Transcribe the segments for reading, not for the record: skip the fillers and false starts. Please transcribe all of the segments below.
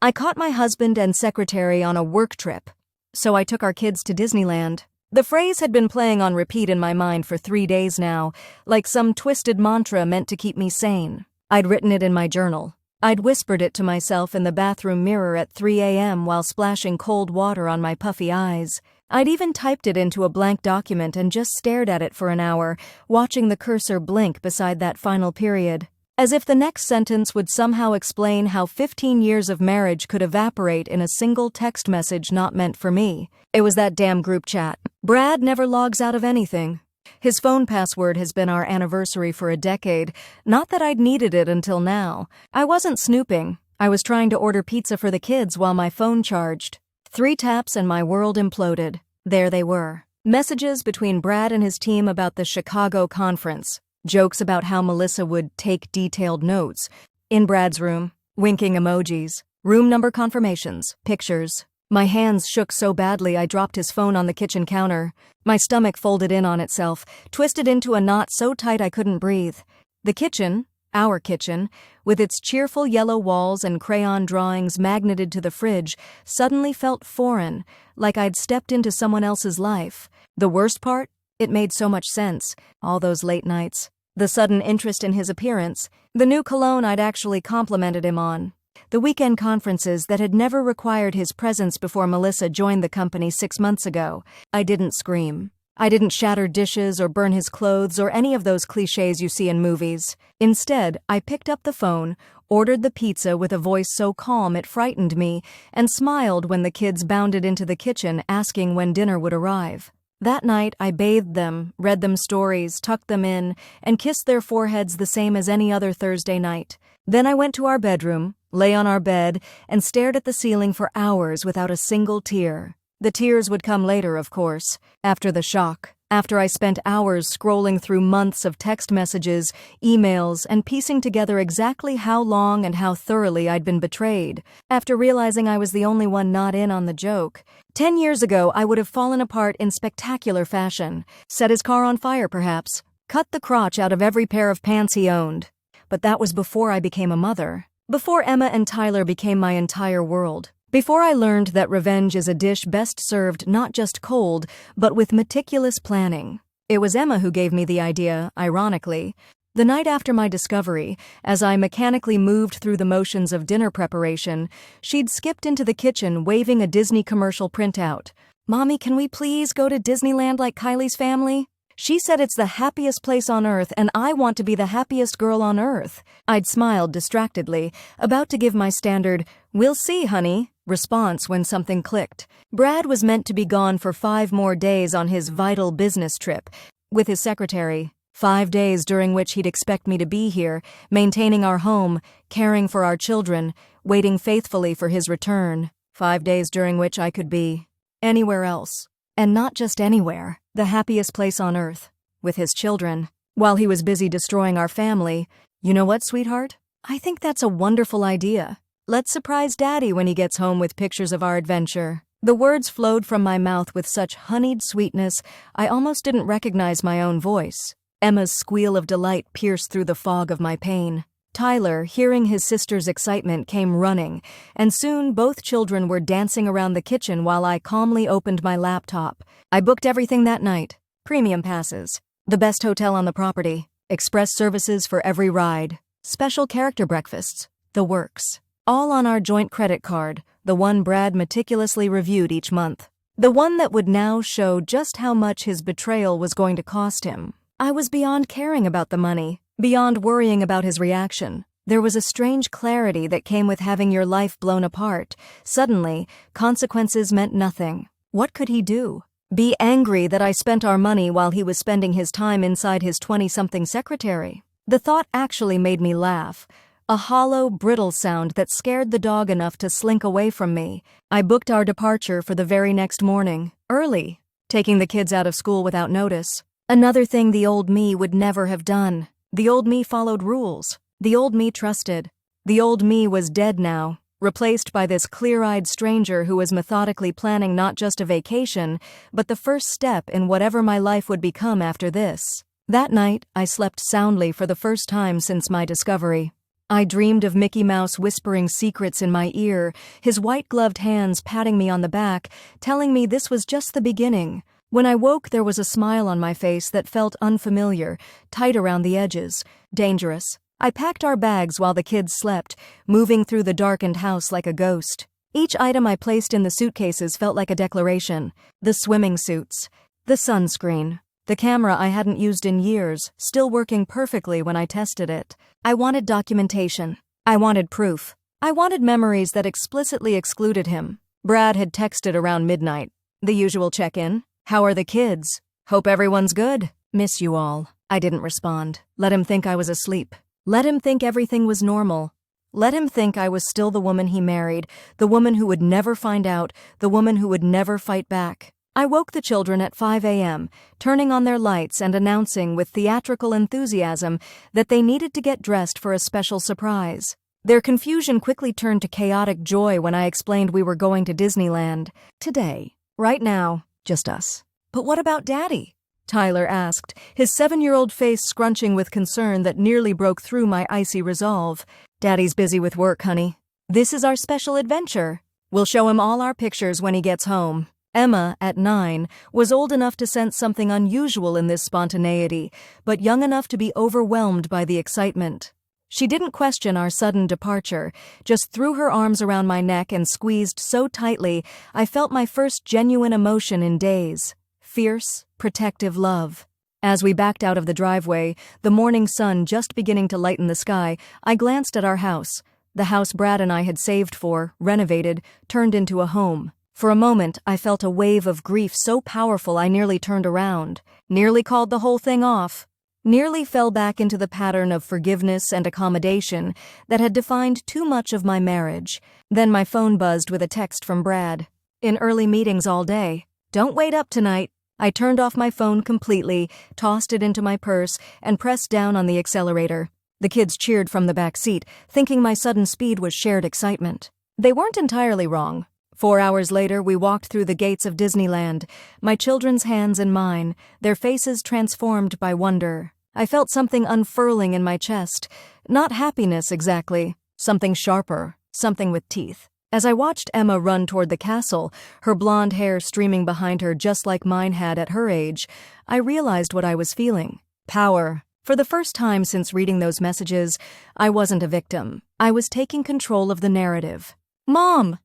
I caught my husband and secretary on a work trip, so I took our kids to Disneyland. The phrase had been playing on repeat in my mind for 3 days now, like some twisted mantra meant to keep me sane. I'd written it in my journal. I'd whispered it to myself in the bathroom mirror at 3 a.m. while splashing cold water on my puffy eyes. I'd even typed it into a blank document and just stared at it for an hour, watching the cursor blink beside that final period. As if the next sentence would somehow explain how 15 years of marriage could evaporate in a single text message not meant for me. It was that damn group chat. Brad never logs out of anything. His phone password has been our anniversary for a decade. Not that I'd needed it until now. I wasn't snooping. I was trying to order pizza for the kids while my phone charged. 3 taps and my world imploded. There they were. Messages between Brad and his team about the Chicago conference. Jokes about how Melissa would take detailed notes. In Brad's room, winking emojis. Room number confirmations. Pictures. My hands shook so badly I dropped his phone on the kitchen counter. My stomach folded in on itself, twisted into a knot so tight I couldn't breathe. The kitchen, our kitchen, with its cheerful yellow walls and crayon drawings magneted to the fridge, suddenly felt foreign, like I'd stepped into someone else's life. The worst part? It made so much sense. All those late nights. The sudden interest in his appearance. The new cologne I'd actually complimented him on. The weekend conferences that had never required his presence before Melissa joined the company 6 months ago. I didn't scream. I didn't shatter dishes or burn his clothes or any of those cliches you see in movies. Instead, I picked up the phone, ordered the pizza with a voice so calm it frightened me, and smiled when the kids bounded into the kitchen asking when dinner would arrive. That night, I bathed them, read them stories, tucked them in, and kissed their foreheads the same as any other Thursday night. Then I went to our bedroom, lay on our bed, and stared at the ceiling for hours without a single tear. The tears would come later, of course, after the shock, after I spent hours scrolling through months of text messages, emails, and piecing together exactly how long and how thoroughly I'd been betrayed, after realizing I was the only one not in on the joke. 10 years ago, I would have fallen apart in spectacular fashion, set his car on fire perhaps, cut the crotch out of every pair of pants he owned. But that was before I became a mother. Before Emma and Tyler became my entire world. Before I learned that revenge is a dish best served not just cold, but with meticulous planning. It was Emma who gave me the idea, ironically. The night after my discovery, as I mechanically moved through the motions of dinner preparation, she'd skipped into the kitchen waving a Disney commercial printout. "Mommy, can we please go to Disneyland like Kylie's family?" She said it's the happiest place on earth and I want to be the happiest girl on earth. I'd smiled distractedly, about to give my standard, "We'll see, honey," response when something clicked. Brad was meant to be gone for 5 more days on his vital business trip, with his secretary. 5 days during which he'd expect me to be here, maintaining our home, caring for our children, waiting faithfully for his return. 5 days during which I could be anywhere else. And not just anywhere, the happiest place on earth, with his children, while he was busy destroying our family. You know what, sweetheart? I think that's a wonderful idea. Let's surprise Daddy when he gets home with pictures of our adventure. The words flowed from my mouth with such honeyed sweetness, I almost didn't recognize my own voice. Emma's squeal of delight pierced through the fog of my pain. Tyler, hearing his sister's excitement, came running, and soon both children were dancing around the kitchen while I calmly opened my laptop. I booked everything that night. Premium passes. The best hotel on the property. Express services for every ride. Special character breakfasts. The works. All on our joint credit card, the one Brad meticulously reviewed each month. The one that would now show just how much his betrayal was going to cost him. I was beyond caring about the money. Beyond worrying about his reaction. There was a strange clarity that came with having your life blown apart. Suddenly, consequences meant nothing. What could he do? Be angry that I spent our money while he was spending his time inside his 20-something secretary? The thought actually made me laugh. A hollow, brittle sound that scared the dog enough to slink away from me. I booked our departure for the very next morning, early, taking the kids out of school without notice. Another thing the old me would never have done. The old me followed rules. The old me trusted. The old me was dead now, replaced by this clear-eyed stranger who was methodically planning not just a vacation, but the first step in whatever my life would become after this. That night, I slept soundly for the first time since my discovery. I dreamed of Mickey Mouse whispering secrets in my ear, his white-gloved hands patting me on the back, telling me this was just the beginning. When I woke, there was a smile on my face that felt unfamiliar, tight around the edges, dangerous. I packed our bags while the kids slept, moving through the darkened house like a ghost. Each item I placed in the suitcases felt like a declaration. The swimming suits, the sunscreen, the camera I hadn't used in years, still working perfectly when I tested it. I wanted documentation. I wanted proof. I wanted memories that explicitly excluded him. Brad had texted around midnight. The usual check-in. How are the kids? Hope everyone's good. Miss you all. I didn't respond. Let him think I was asleep. Let him think everything was normal. Let him think I was still the woman he married, the woman who would never find out, the woman who would never fight back. I woke the children at 5 a.m., turning on their lights and announcing with theatrical enthusiasm that they needed to get dressed for a special surprise. Their confusion quickly turned to chaotic joy when I explained we were going to Disneyland. Today. Right now. Just us. But what about Daddy? Tyler asked, his 7-year-old face scrunching with concern that nearly broke through my icy resolve. Daddy's busy with work, honey. This is our special adventure. We'll show him all our pictures when he gets home. Emma, at 9, was old enough to sense something unusual in this spontaneity, but young enough to be overwhelmed by the excitement. She didn't question our sudden departure, just threw her arms around my neck and squeezed so tightly I felt my first genuine emotion in days. Fierce, protective love. As we backed out of the driveway, the morning sun just beginning to lighten the sky, I glanced at our house. The house Brad and I had saved for, renovated, turned into a home. For a moment, I felt a wave of grief so powerful I nearly turned around, nearly called the whole thing off, nearly fell back into the pattern of forgiveness and accommodation that had defined too much of my marriage. Then my phone buzzed with a text from Brad. In early meetings all day. Don't wait up tonight. I turned off my phone completely, tossed it into my purse, and pressed down on the accelerator. The kids cheered from the back seat, thinking my sudden speed was shared excitement. They weren't entirely wrong. 4 hours later, we walked through the gates of Disneyland, my children's hands in mine, their faces transformed by wonder. I felt something unfurling in my chest. Not happiness exactly, something sharper, something with teeth. As I watched Emma run toward the castle, her blonde hair streaming behind her just like mine had at her age, I realized what I was feeling. Power. For the first time since reading those messages, I wasn't a victim. I was taking control of the narrative. Mom,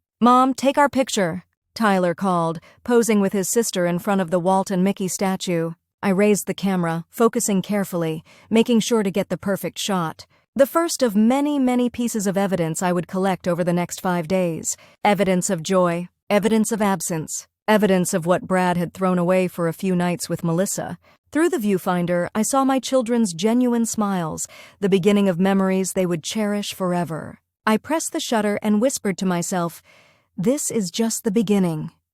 take our picture, Tyler called, posing with his sister in front of the Walt and Mickey statue. I raised the camera, focusing carefully, making sure to get the perfect shot. The first of many, many pieces of evidence I would collect over the next 5 days. Evidence of joy, evidence of absence, evidence of what Brad had thrown away for a few nights with Melissa. Through the viewfinder, I saw my children's genuine smiles, the beginning of memories they would cherish forever. I pressed the shutter and whispered to myself, "This is just the beginning."